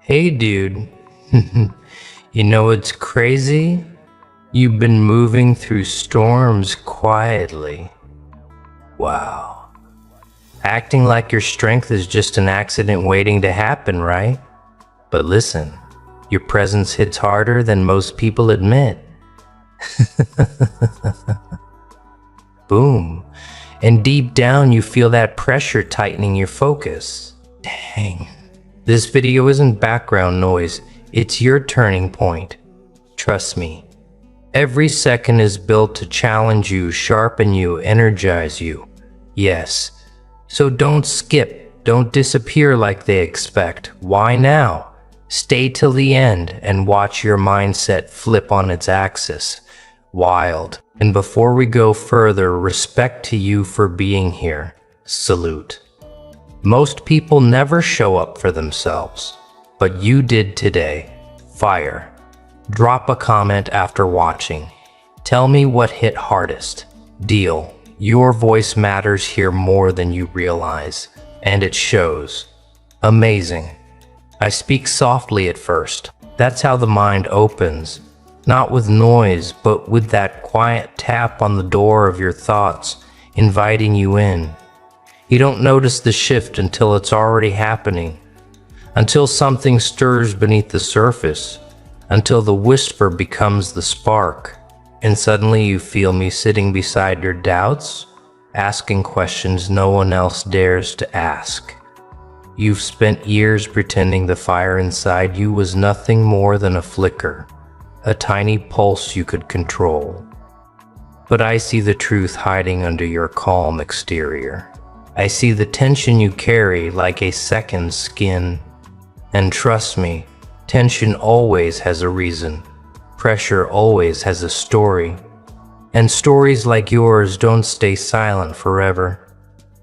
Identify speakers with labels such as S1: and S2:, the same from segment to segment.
S1: Hey dude, you know what's crazy? You've been moving through storms quietly. Wow. Acting like your strength is just an accident waiting to happen, right? But listen, your presence hits harder than most people admit. Boom. And deep down you feel that pressure tightening your focus. Dang. This video isn't background noise, it's your turning point. Trust me. Every second is built to challenge you, sharpen you, energize you. Yes. So don't skip, don't disappear like they expect. Why now? Stay till the end and watch your mindset flip on its axis. Wild. And before we go further, respect to you for being here. Salute. Most people never show up for themselves, but you did today. Fire. Drop a comment after watching. Tell me what hit hardest. Deal. Your voice matters here more than you realize, and it shows. Amazing. I speak softly at first. That's how the mind opens. Not with noise, but with that quiet tap on the door of your thoughts, inviting you in. You don't notice the shift until it's already happening, until something stirs beneath the surface, until the whisper becomes the spark, and suddenly you feel me sitting beside your doubts, asking questions no one else dares to ask. You've spent years pretending the fire inside you was nothing more than a flicker, a tiny pulse you could control. But I see the truth hiding under your calm exterior. I see the tension you carry like a second skin. And trust me, tension always has a reason. Pressure always has a story. And stories like yours don't stay silent forever.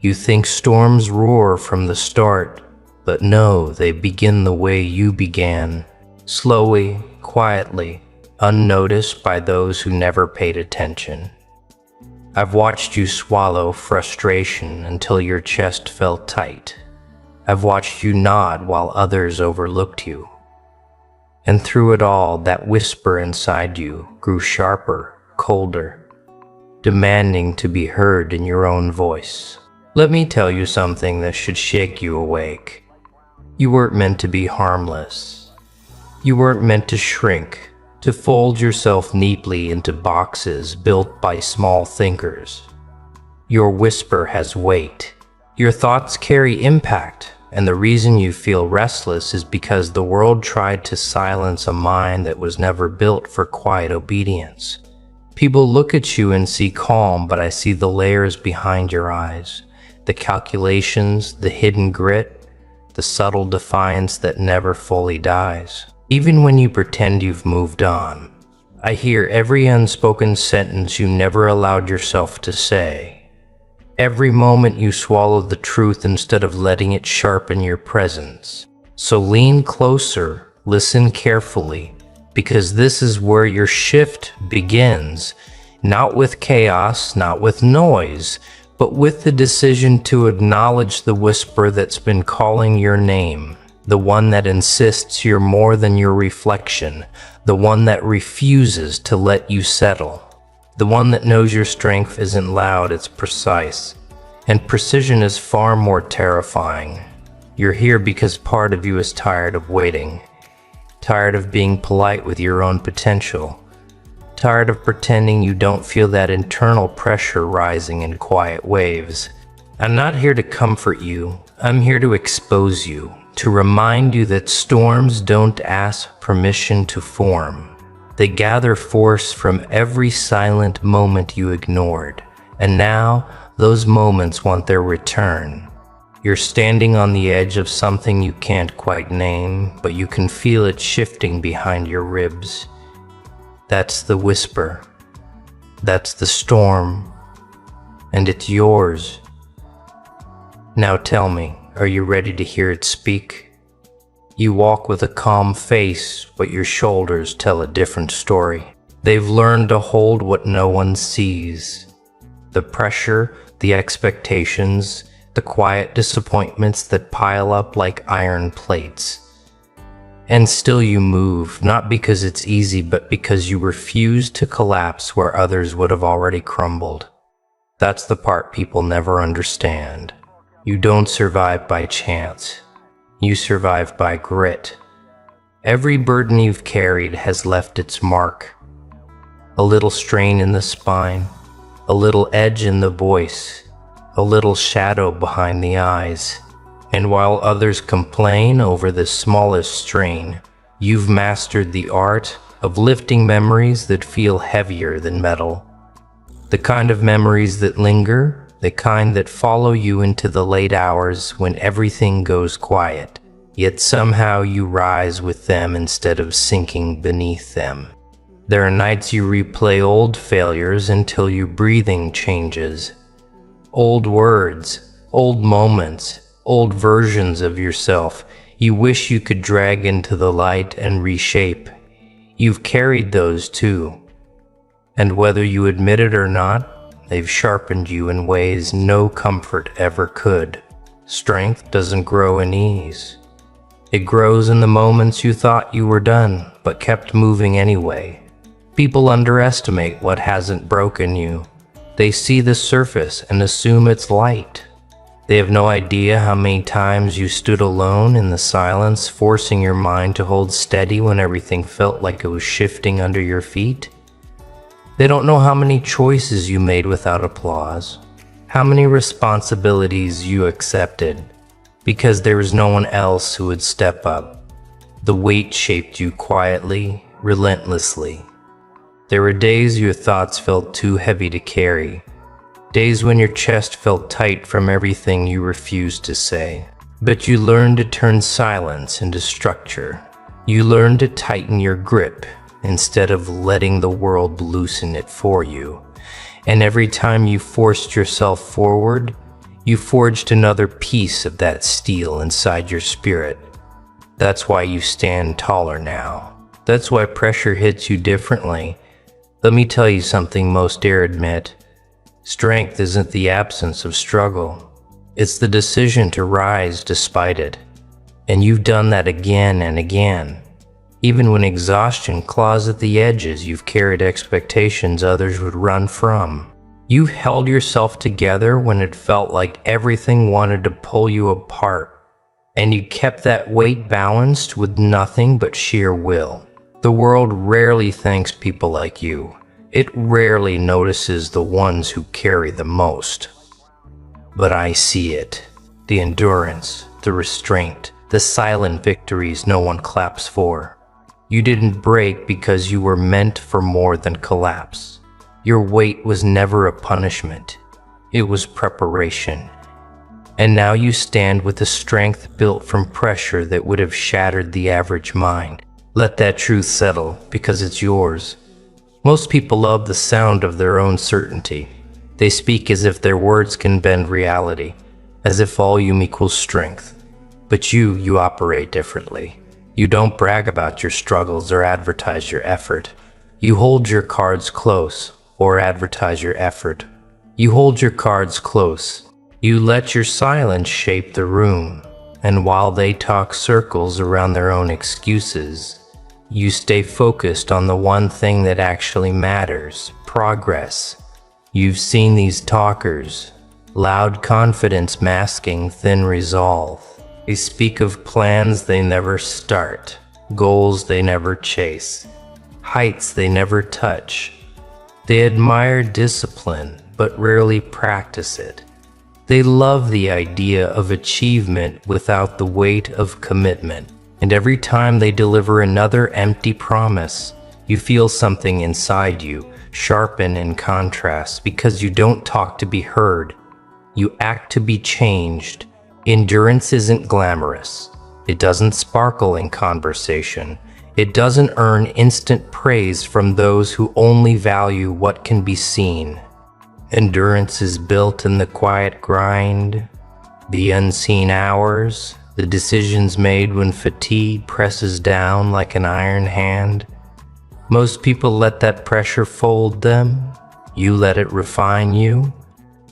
S1: You think storms roar from the start, but no, they begin the way you began. Slowly, quietly, unnoticed by those who never paid attention. I've watched you swallow frustration until your chest felt tight. I've watched you nod while others overlooked you. And through it all, that whisper inside you grew sharper, colder, demanding to be heard in your own voice. Let me tell you something that should shake you awake. You weren't meant to be harmless. You weren't meant to shrink, to fold yourself neatly into boxes built by small thinkers. Your whisper has weight. Your thoughts carry impact, and the reason you feel restless is because the world tried to silence a mind that was never built for quiet obedience. People look at you and see calm, but I see the layers behind your eyes, the calculations, the hidden grit, the subtle defiance that never fully dies. Even when you pretend you've moved on, I hear every unspoken sentence you never allowed yourself to say. Every moment you swallowed the truth instead of letting it sharpen your presence. So lean closer, listen carefully, because this is where your shift begins. Not with chaos, not with noise, but with the decision to acknowledge the whisper that's been calling your name. The one that insists you're more than your reflection, the one that refuses to let you settle, the one that knows your strength isn't loud, it's precise. And precision is far more terrifying. You're here because part of you is tired of waiting, tired of being polite with your own potential, tired of pretending you don't feel that internal pressure rising in quiet waves. I'm not here to comfort you, I'm here to expose you. To remind you that storms don't ask permission to form. They gather force from every silent moment you ignored. And now, those moments want their return. You're standing on the edge of something you can't quite name, but you can feel it shifting behind your ribs. That's the whisper. That's the storm. And it's yours. Now tell me, are you ready to hear it speak? You walk with a calm face, but your shoulders tell a different story. They've learned to hold what no one sees. The pressure, the expectations, the quiet disappointments that pile up like iron plates. And still you move, not because it's easy, but because you refuse to collapse where others would have already crumbled. That's the part people never understand. You don't survive by chance. You survive by grit. Every burden you've carried has left its mark. A little strain in the spine, a little edge in the voice, a little shadow behind the eyes. And while others complain over the smallest strain, you've mastered the art of lifting memories that feel heavier than metal. The kind of memories that linger, the kind that follow you into the late hours when everything goes quiet, yet somehow you rise with them instead of sinking beneath them. There are nights you replay old failures until your breathing changes. Old words, old moments, old versions of yourself you wish you could drag into the light and reshape. You've carried those too. And whether you admit it or not, they've sharpened you in ways no comfort ever could. Strength doesn't grow in ease. It grows in the moments you thought you were done, but kept moving anyway. People underestimate what hasn't broken you. They see the surface and assume it's light. They have no idea how many times you stood alone in the silence, forcing your mind to hold steady when everything felt like it was shifting under your feet. They don't know how many choices you made without applause, how many responsibilities you accepted, because there was no one else who would step up. The weight shaped you quietly, relentlessly. There were days your thoughts felt too heavy to carry. Days when your chest felt tight from everything you refused to say. But you learned to turn silence into structure. You learned to tighten your grip instead of letting the world loosen it for you. And every time you forced yourself forward, you forged another piece of that steel inside your spirit. That's why you stand taller now. That's why pressure hits you differently. Let me tell you something most dare admit. Strength isn't the absence of struggle. It's the decision to rise despite it. And you've done that again and again. Even when exhaustion claws at the edges, you've carried expectations others would run from. You've held yourself together when it felt like everything wanted to pull you apart. And you kept that weight balanced with nothing but sheer will. The world rarely thanks people like you. It rarely notices the ones who carry the most. But I see it. The endurance, the restraint, the silent victories no one claps for. You didn't break because you were meant for more than collapse. Your weight was never a punishment. It was preparation. And now you stand with a strength built from pressure that would have shattered the average mind. Let that truth settle, because it's yours. Most people love the sound of their own certainty. They speak as if their words can bend reality, as if volume equals strength. But you operate differently. You don't brag about your struggles or advertise your effort. You hold your cards close, or advertise your effort. You hold your cards close. You let your silence shape the room. And while they talk circles around their own excuses, you stay focused on the one thing that actually matters, progress. You've seen these talkers, loud confidence masking thin resolve. They speak of plans they never start, goals they never chase, heights they never touch. They admire discipline, but rarely practice it. They love the idea of achievement without the weight of commitment. And every time they deliver another empty promise, you feel something inside you sharpen in contrast, because you don't talk to be heard. You act to be changed. Endurance isn't glamorous. It doesn't sparkle in conversation. It doesn't earn instant praise from those who only value what can be seen. Endurance is built in the quiet grind, the unseen hours, the decisions made when fatigue presses down like an iron hand. Most people let that pressure fold them. You let it refine you.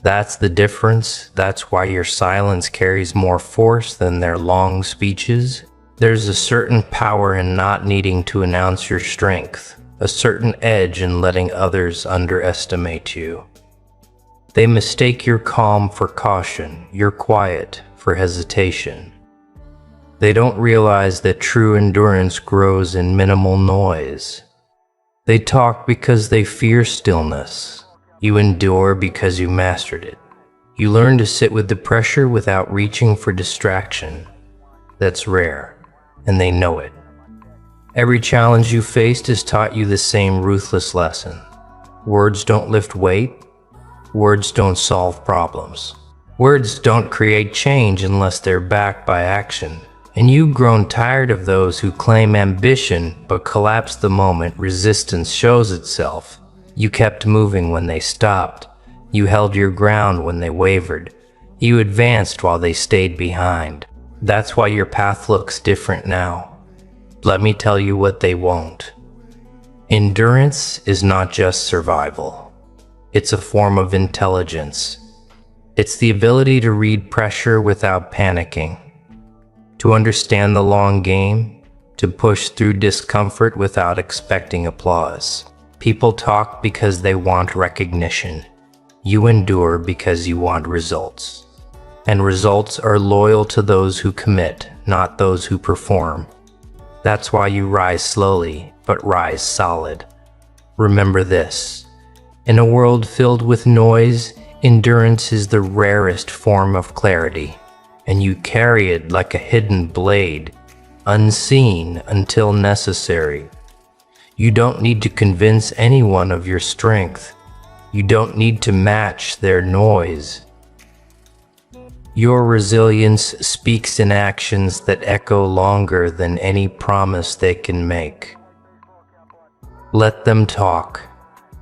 S1: That's the difference. That's why your silence carries more force than their long speeches. There's a certain power in not needing to announce your strength, a certain edge in letting others underestimate you. They mistake your calm for caution, your quiet for hesitation. They don't realize that true endurance grows in minimal noise. They talk because they fear stillness. You endure because you mastered it. You learn to sit with the pressure without reaching for distraction. That's rare, and they know it. Every challenge you faced has taught you the same ruthless lesson. Words don't lift weight. Words don't solve problems. Words don't create change unless they're backed by action. And you've grown tired of those who claim ambition but collapse the moment resistance shows itself. You kept moving when they stopped. You held your ground when they wavered. You advanced while they stayed behind. That's why your path looks different now. Let me tell you what they won't. Endurance is not just survival. It's a form of intelligence. It's the ability to read pressure without panicking, to understand the long game, to push through discomfort without expecting applause. People talk because they want recognition. You endure because you want results. And results are loyal to those who commit, not those who perform. That's why you rise slowly, but rise solid. Remember this: in a world filled with noise, endurance is the rarest form of clarity, and you carry it like a hidden blade, unseen until necessary. You don't need to convince anyone of your strength. You don't need to match their noise. Your resilience speaks in actions that echo longer than any promise they can make. Let them talk.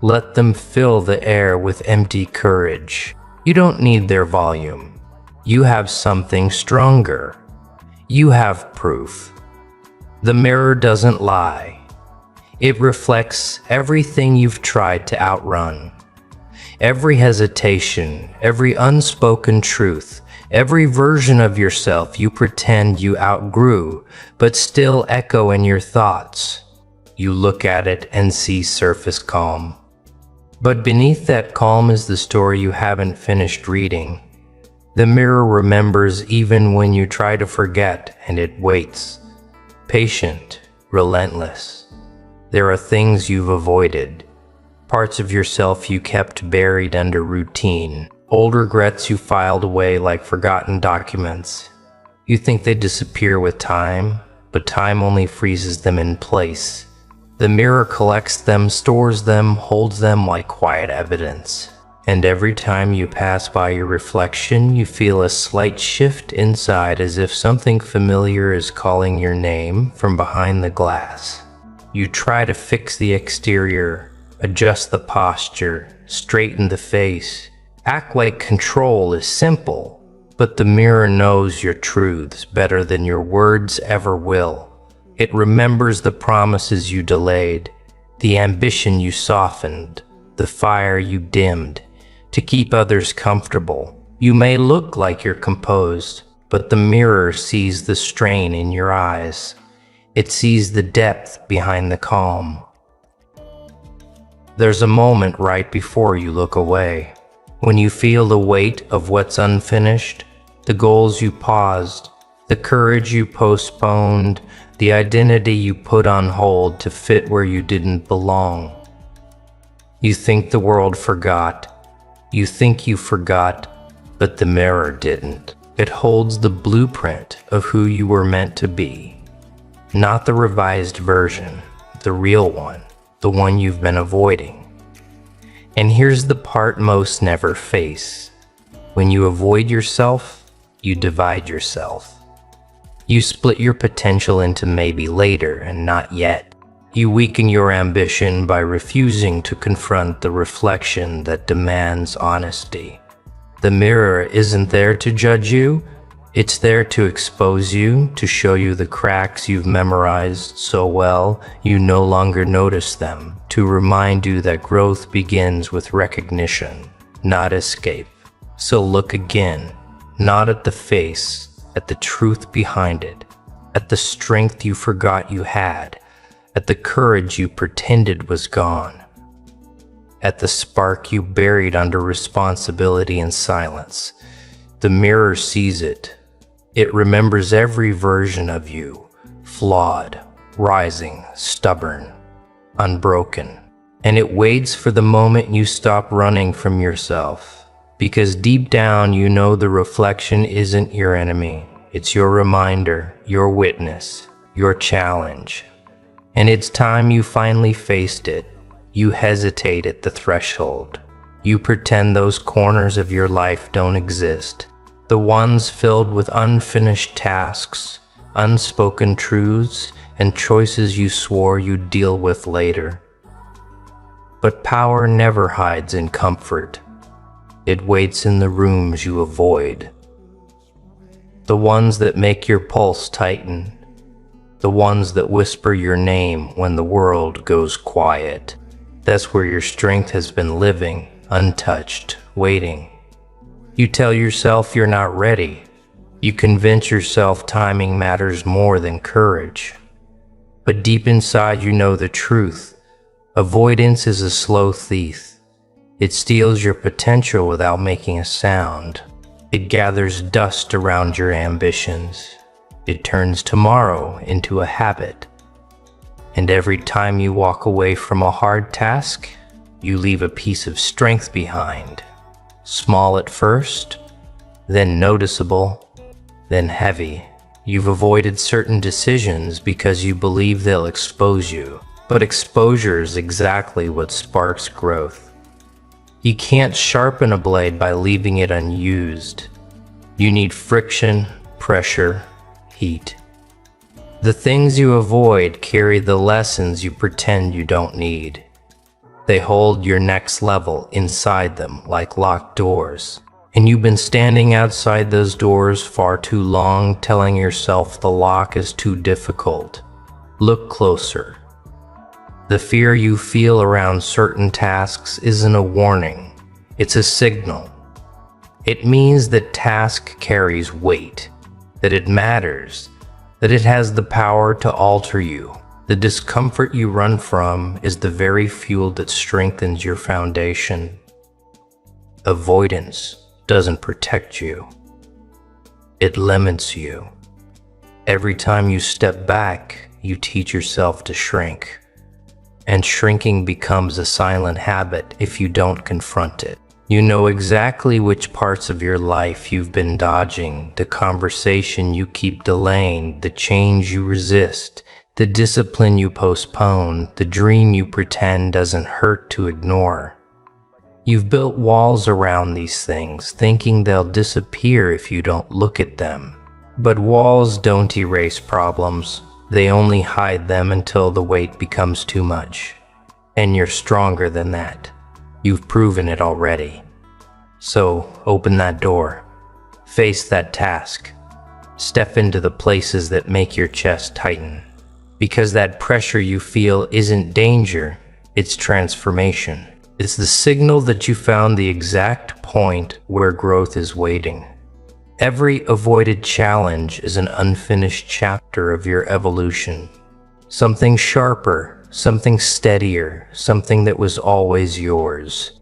S1: Let them fill the air with empty courage. You don't need their volume. You have something stronger. You have proof. The mirror doesn't lie. It reflects everything you've tried to outrun. Every hesitation, every unspoken truth, every version of yourself you pretend you outgrew, but still echo in your thoughts. You look at it and see surface calm. But beneath that calm is the story you haven't finished reading. The mirror remembers even when you try to forget, and it waits. Patient, relentless. There are things you've avoided, parts of yourself you kept buried under routine, old regrets you filed away like forgotten documents. You think they disappear with time, but time only freezes them in place. The mirror collects them, stores them, holds them like quiet evidence. And every time you pass by your reflection, you feel a slight shift inside, as if something familiar is calling your name from behind the glass. You try to fix the exterior, adjust the posture, straighten the face, act like control is simple, but the mirror knows your truths better than your words ever will. It remembers the promises you delayed, the ambition you softened, the fire you dimmed. To keep others comfortable, you may look like you're composed, but the mirror sees the strain in your eyes. It sees the depth behind the calm. There's a moment right before you look away, when you feel the weight of what's unfinished, the goals you paused, the courage you postponed, the identity you put on hold to fit where you didn't belong. You think the world forgot. You think you forgot, but the mirror didn't. It holds the blueprint of who you were meant to be. Not the revised version, the real one, the one you've been avoiding. And here's the part most never face. When you avoid yourself, you divide yourself. You split your potential into maybe later and not yet. You weaken your ambition by refusing to confront the reflection that demands honesty. The mirror isn't there to judge you. It's there to expose you, to show you the cracks you've memorized so well you no longer notice them, to remind you that growth begins with recognition, not escape. So look again, not at the face, at the truth behind it, at the strength you forgot you had, at the courage you pretended was gone, at the spark you buried under responsibility and silence. The mirror sees it. It remembers every version of you, flawed, rising, stubborn, unbroken. And it waits for the moment you stop running from yourself. Because deep down you know the reflection isn't your enemy. It's your reminder, your witness, your challenge. And it's time you finally faced it. You hesitate at the threshold. You pretend those corners of your life don't exist. The ones filled with unfinished tasks, unspoken truths, and choices you swore you'd deal with later. But power never hides in comfort. It waits in the rooms you avoid. The ones that make your pulse tighten. The ones that whisper your name when the world goes quiet. That's where your strength has been living, untouched, waiting. You tell yourself you're not ready. You convince yourself timing matters more than courage. But deep inside you know the truth. Avoidance is a slow thief. It steals your potential without making a sound. It gathers dust around your ambitions. It turns tomorrow into a habit. And every time you walk away from a hard task, you leave a piece of strength behind. Small at first, then noticeable, then heavy. You've avoided certain decisions because you believe they'll expose you. But exposure is exactly what sparks growth. You can't sharpen a blade by leaving it unused. You need friction, pressure, heat. The things you avoid carry the lessons you pretend you don't need. They hold your next level inside them like locked doors. And you've been standing outside those doors far too long, telling yourself the lock is too difficult. Look closer. The fear you feel around certain tasks isn't a warning, it's a signal. It means that task carries weight, that it matters, that it has the power to alter you. The discomfort you run from is the very fuel that strengthens your foundation. Avoidance doesn't protect you, it limits you. Every time you step back, you teach yourself to shrink. And shrinking becomes a silent habit if you don't confront it. You know exactly which parts of your life you've been dodging, the conversation you keep delaying, the change you resist, the discipline you postpone, the dream you pretend doesn't hurt to ignore. You've built walls around these things, thinking they'll disappear if you don't look at them. But walls don't erase problems. They only hide them until the weight becomes too much. And you're stronger than that. You've proven it already. So open that door. Face that task. Step into the places that make your chest tighten. Because that pressure you feel isn't danger, it's transformation. It's the signal that you found the exact point where growth is waiting. Every avoided challenge is an unfinished chapter of your evolution. Something sharper, something steadier, something that was always yours.